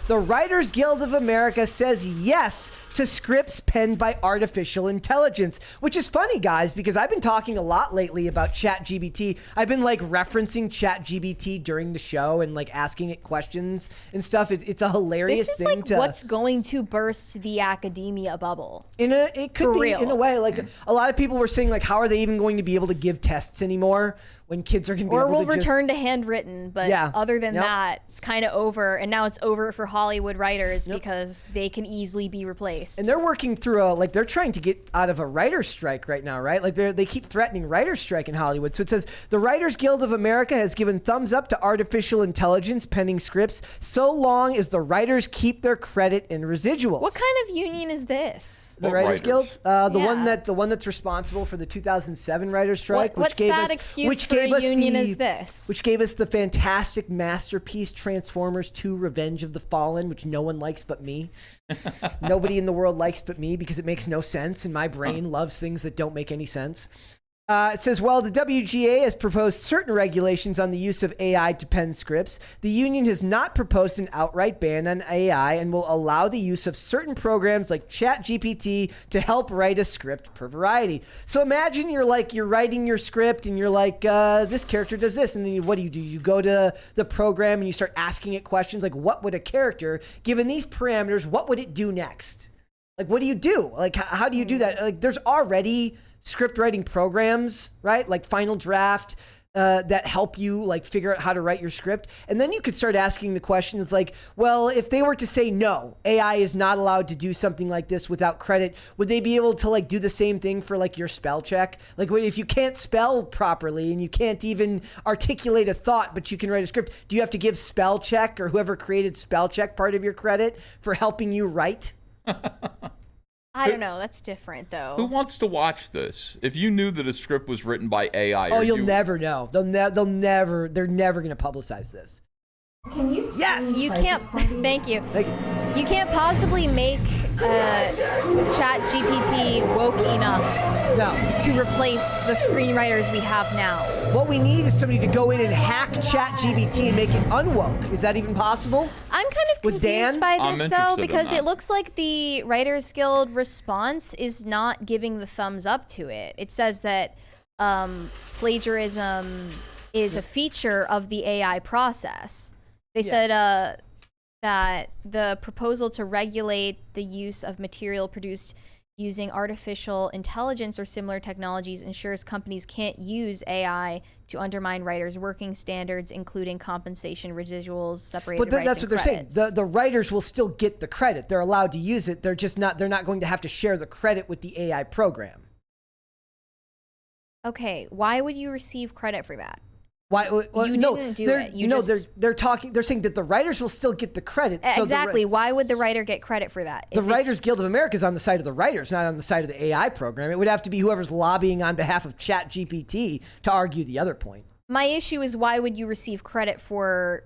The Writers Guild of America says yes to scripts penned by artificial intelligence, which is funny, guys, because I've been talking a lot lately about ChatGPT. I've been like referencing ChatGPT during the show and like asking it questions and stuff. It's a hilarious thing. This is like what's going to burst the academia bubble. It could be real. in a way. Like a lot of people were saying, like, how are they even going to be able to give tests anymore when kids are going to be able to Or we'll return to handwritten, but other than that, it's kind of over. And now it's over for Hollywood writers because they can easily be replaced. And they're working through they're trying to get out of a writer's strike right now, right? Like they keep threatening writer's strike in Hollywood. So it says the Writers Guild of America has given thumbs up to artificial intelligence penning scripts so long as the writers keep their credit and residuals. What kind of union is this? The Writers Guild, the one that's responsible for the 2007 writers' strike, What sad excuse for a union is this? Which gave us the fantastic masterpiece Transformers 2: Revenge of the Fallen, which no one likes but me. Nobody in the world likes but me because it makes no sense, and my brain loves things that don't make any sense. It says, well, the WGA has proposed certain regulations on the use of AI to pen scripts. The union has not proposed an outright ban on AI and will allow the use of certain programs like ChatGPT to help write a script per variety. So imagine you're writing your script and you're like, this character does this. And then what do? You go to the program and you start asking it questions like, what would a character, given these parameters, what would it do next? Like, what do you do? Like, how do you do that? Like, there's already script writing programs, right? Like Final Draft, that help you like figure out how to write your script. And then you could start asking the questions like, well, if they were to say no, AI is not allowed to do something like this without credit, would they be able to like do the same thing for like your spell check? Like if you can't spell properly and you can't even articulate a thought, but you can write a script, do you have to give spell check or whoever created spell check part of your credit for helping you write? I don't know. That's different, though. Who wants to watch this? If you knew that a script was written by AI, you'll never know. They're never going to publicize this. Can you? Yes. You can't. Thank you. You can't possibly make ChatGPT woke enough to replace the screenwriters we have now. What we need is somebody to go in and hack ChatGPT and make it unwoke. Is that even possible? I'm kind of confused by this, though, because it looks like the Writers Guild response is not giving the thumbs up to it. It says that plagiarism is a feature of the AI process. They said that the proposal to regulate the use of material produced using artificial intelligence or similar technologies ensures companies can't use AI to undermine writers' working standards, including compensation, residuals, separated rights, that's what they're credits. saying. The writers will still get the credit. They're allowed to use it. They're not going to have to share the credit with the AI program. Okay, why would you receive credit for that? Why? Well, you didn't do it. They're saying that the writers will still get the credit. Exactly. Why would the writer get credit for that? The Writers Guild of America is on the side of the writers, not on the side of the AI program. It would have to be whoever's lobbying on behalf of ChatGPT to argue the other point. My issue is why would you receive credit for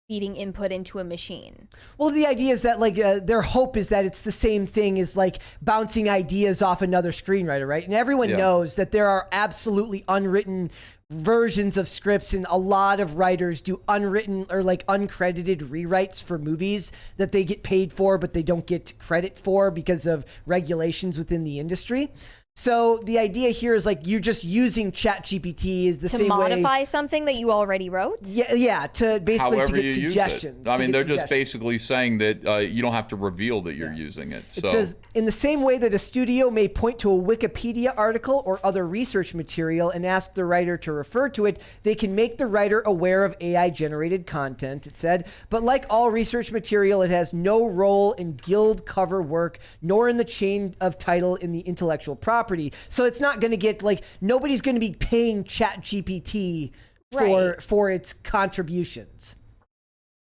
feeding input into a machine? Well, the idea is that their hope is that it's the same thing as like bouncing ideas off another screenwriter, right? And everyone knows that there are absolutely unwritten versions of scripts, and a lot of writers do unwritten or like uncredited rewrites for movies that they get paid for, but they don't get credit for because of regulations within the industry. So the idea here is like you're just using ChatGPT is the same way to modify something that you already wrote. Yeah, to basically to get suggestions. I mean, they're just basically saying that you don't have to reveal that you're using it. It says in the same way that a studio may point to a Wikipedia article or other research material and ask the writer to refer to it, they can make the writer aware of AI-generated content. It said, but like all research material, it has no role in guild cover work nor in the chain of title in the intellectual property. So it's not going to get nobody's going to be paying ChatGPT for its contributions.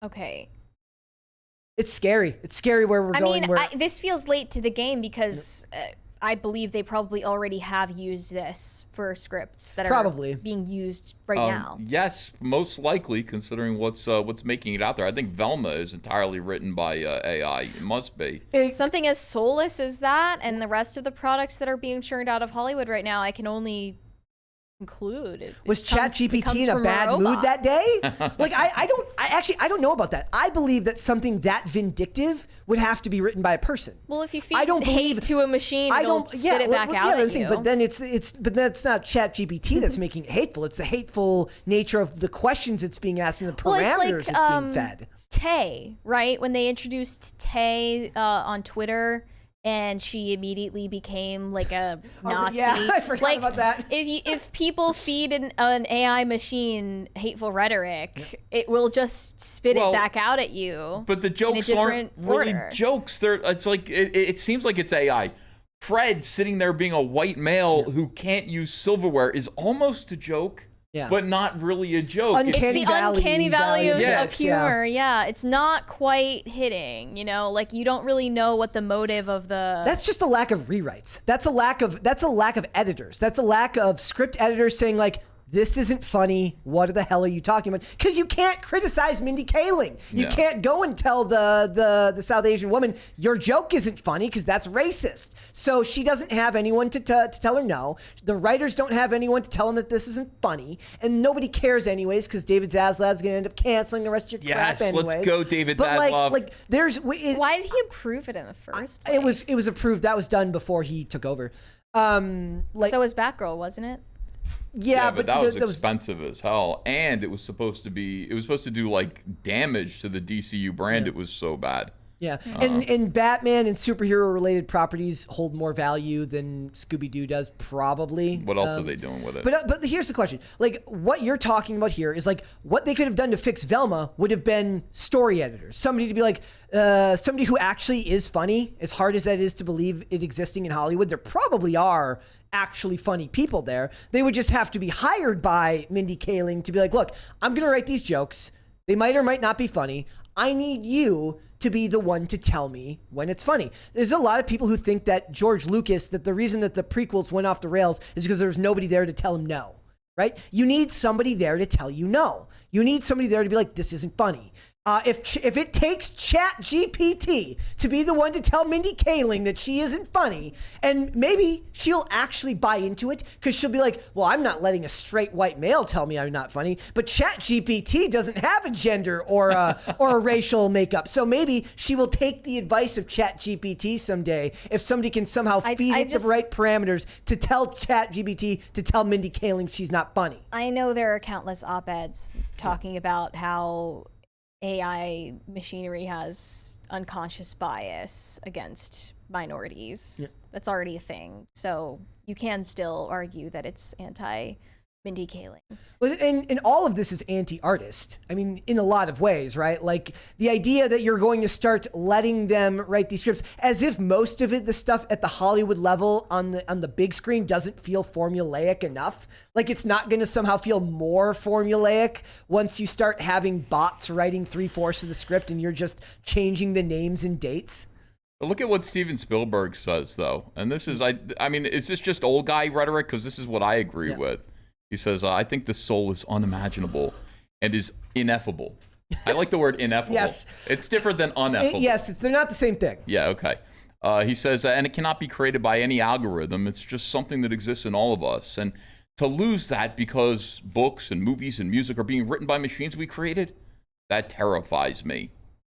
Okay. It's scary. It's scary where we're going. This feels late to the game because I believe they probably already have used this for scripts that are being used right now. Yes, most likely, considering what's making it out there. I think Velma is entirely written by AI. It must be. Something as soulless as that, and the rest of the products that are being churned out of Hollywood right now, I can only conclude. Was It comes ChatGPT in a from bad mood robots. that day? Like, I don't know about that. I believe that something that vindictive would have to be written by a person. Well, if you feed I don't hate believe- to a machine, it'll spit it back out at you. But then but that's not ChatGPT that's making it hateful. It's the hateful nature of the questions it's being asked and the Well, it's parameters like, it's being fed. Tay, right? When they introduced Tay on Twitter, and she immediately became like a Nazi. Yeah, I forgot like, about that. If people feed an AI machine hateful rhetoric, it will just spit it back out at you. But the jokes aren't really jokes. It's like it seems like it's AI. Fred sitting there being a white male who can't use silverware is almost a joke. Yeah. But not really a joke. Uncanny It's the uncanny valley of Yes, humor. Yeah, it's not quite hitting. You know, like you don't really know what the motive of the. That's just a lack of rewrites. That's a lack of editors. That's a lack of script editors saying like, this isn't funny. What the hell are you talking about? Because you can't criticize Mindy Kaling. You can't go and tell the South Asian woman your joke isn't funny because that's racist. So she doesn't have anyone to tell her no. The writers don't have anyone to tell them that this isn't funny, and nobody cares anyways because David Zaslav's going to end up canceling the rest of your crap anyways. Let's go, David but Zaslav. Like there's. Why did he approve it in the first place? It was approved. That was done before he took over. So was Batgirl, wasn't it? Yeah, but that was expensive as hell, and it was supposed to do like damage to the DCU brand. It was so bad. Yeah, and Batman and superhero related properties hold more value than Scooby-Doo does, probably. What else are they doing with it? But here's the question: like what you're talking about here is like what they could have done to fix Velma would have been story editors, somebody to be like somebody who actually is funny. As hard as that is to believe it existing in Hollywood, there probably are actually funny people there. They would just have to be hired by Mindy Kaling to be like, look, I'm going to write these jokes. They might or might not be funny. I need you to be the one to tell me when it's funny. There's a lot of people who think that George Lucas, that the reason that the prequels went off the rails is because there was nobody there to tell him no, right? You need somebody there to tell you no. You need somebody there to be like, this isn't funny. If it takes ChatGPT to be the one to tell Mindy Kaling that she isn't funny, and maybe she'll actually buy into it because she'll be like, well, I'm not letting a straight white male tell me I'm not funny, but ChatGPT doesn't have a gender or a racial makeup. So maybe she will take the advice of ChatGPT someday if somebody can somehow feed it the right parameters to tell ChatGPT to tell Mindy Kaling she's not funny. I know there are countless op-eds talking about how AI machinery has unconscious bias against minorities. Yeah. That's already a thing. So you can still argue that it's anti-Mindy Kaling. Well, and all of this is anti-artist. I mean, in a lot of ways, right? Like the idea that you're going to start letting them write these scripts as if most of it, the stuff at the Hollywood level on the big screen doesn't feel formulaic enough. Like it's not going to somehow feel more formulaic once you start having bots writing 3/4 of the script and you're just changing the names and dates. Look at what Steven Spielberg says, though. And this is, I mean, is this just old guy rhetoric? Because this is what I agree with. He says, I think the soul is unimaginable and is ineffable. I like the word ineffable. Yes. It's different than uneffable. Yes, they're not the same thing. Yeah, okay. He says, and it cannot be created by any algorithm. It's just something that exists in all of us. And to lose that because books and movies and music are being written by machines we created, that terrifies me.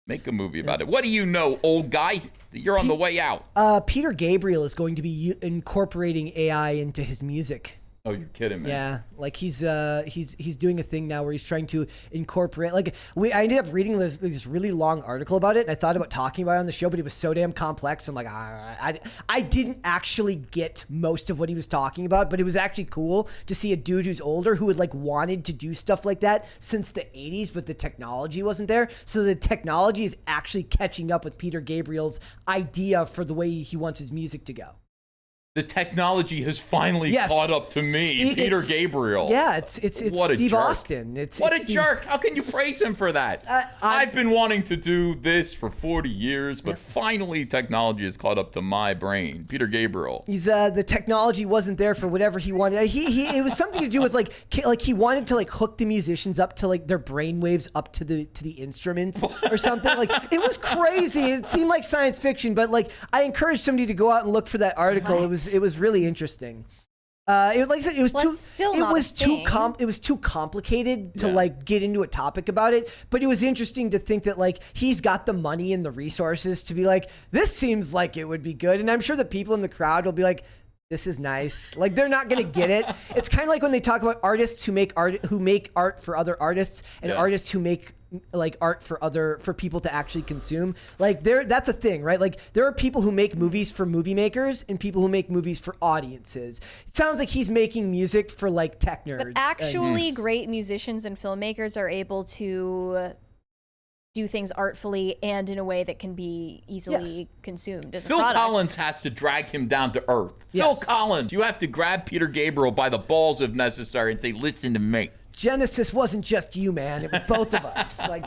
Make a movie about it. What do you know, old guy? You're on the way out. Peter Gabriel is going to be incorporating AI into his music. Oh, you're kidding me. Yeah, like he's doing a thing now where he's trying to incorporate. Like I ended up reading this really long article about it, and I thought about talking about it on the show, but it was so damn complex. I'm like, I didn't actually get most of what he was talking about, but it was actually cool to see a dude who's older who had like wanted to do stuff like that since the 80s, but the technology wasn't there. So the technology is actually catching up with Peter Gabriel's idea for the way he wants his music to go. The technology has finally caught up to me, Peter Gabriel. Yeah, it's Steve Austin. What a jerk! How can you praise him for that? I've been wanting to do this for 40 years, but finally technology has caught up to my brain. Peter Gabriel. He's the technology wasn't there for whatever he wanted. It was something to do with like he wanted to like hook the musicians up to like their brain waves up to the instruments or something. Like it was crazy. It seemed like science fiction, but like I encourage somebody to go out and look for that article. It was really interesting. Like I said, it was Well, too. it's still It not a was too thing. It was too complicated to Yeah. like get into a topic about it. But it was interesting to think that like he's got the money and the resources to be like, this seems like it would be good. And I'm sure the people in the crowd will be like, this is nice. Like they're not gonna get it. It's kind of like when they talk about artists who make art for other artists and Yeah. artists who make like art for people to actually consume. Like that's a thing, right? Like there are people who make movies for movie makers and people who make movies for audiences. It sounds like he's making music for like tech nerds. But actually, great musicians and filmmakers are able to do things artfully and in a way that can be easily Yes. consumed as Phil a product. Collins has to drag him down to earth. Yes. Phil Collins, you have to grab Peter Gabriel by the balls if necessary and say, listen to me. Genesis wasn't just you, man. It was both of us. Like,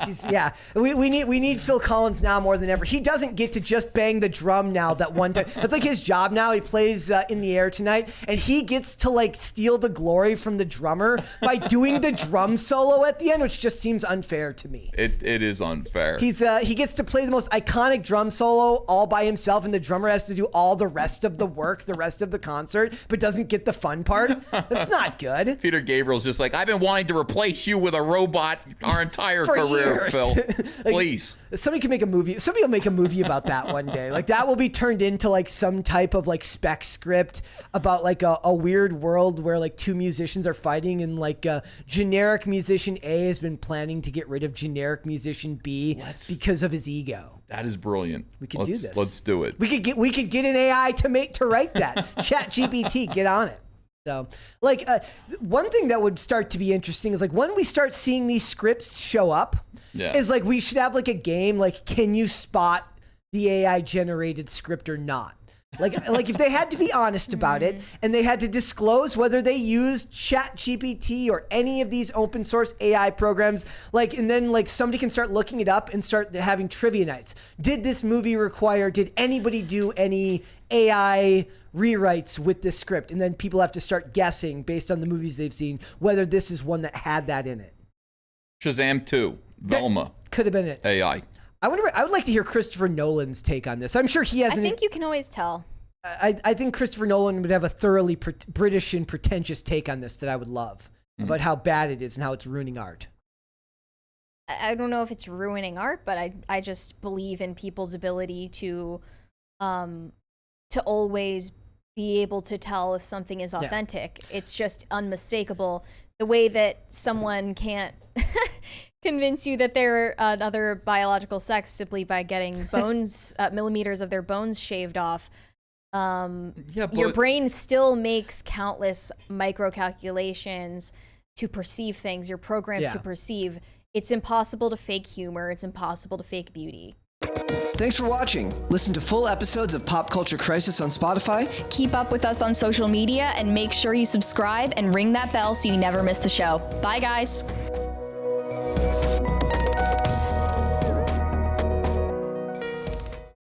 we need Phil Collins now more than ever. He doesn't get to just bang the drum now that one time. That's like his job now. He plays In the Air Tonight, and he gets to like steal the glory from the drummer by doing the drum solo at the end, which just seems unfair to me. It is unfair. He gets to play the most iconic drum solo all by himself, and the drummer has to do all the rest of the work, the rest of the concert, but doesn't get the fun part. That's not good. Peter Gabriel's just like, I've been wanting to replace you with a robot our entire For career, years. Phil. Like, Please. Somebody can make a movie. Somebody will make a movie about that one day. Like that will be turned into like some type of like spec script about like a weird world where like two musicians are fighting and like generic musician A has been planning to get rid of generic musician B because of his ego. That is brilliant. We could do this. Let's do it. We could get an AI to write that. ChatGPT, get on it. So, like, one thing that would start to be interesting is like when we start seeing these scripts show up, Yeah. is like we should have like a game like, can you spot the AI generated script or not? Like if they had to be honest about it and they had to disclose whether they used ChatGPT or any of these open source AI programs, like, and then like somebody can start looking it up and start having trivia nights. Did anybody do any AI rewrites with this script? And then people have to start guessing based on the movies they've seen whether this is one that had that in it. Shazam 2, Velma, Could have been it. AI. I would like to hear Christopher Nolan's take on this. I'm sure he has I think you can always tell. I think Christopher Nolan would have a thoroughly British and pretentious take on this that I would love about how bad it is and how it's ruining art. I don't know if it's ruining art, but I just believe in people's ability to always be able to tell if something is authentic. It's just unmistakable. The way that someone can't convince you that they're another biological sex simply by getting bones, millimeters of their bones shaved off. Your brain still makes countless micro calculations to perceive things. You're programmed to perceive. It's impossible to fake humor. It's impossible to fake beauty. Thanks for watching. Listen to full episodes of Pop Culture Crisis on Spotify. Keep up with us on social media and make sure you subscribe and ring that bell so you never miss the show. Bye, guys.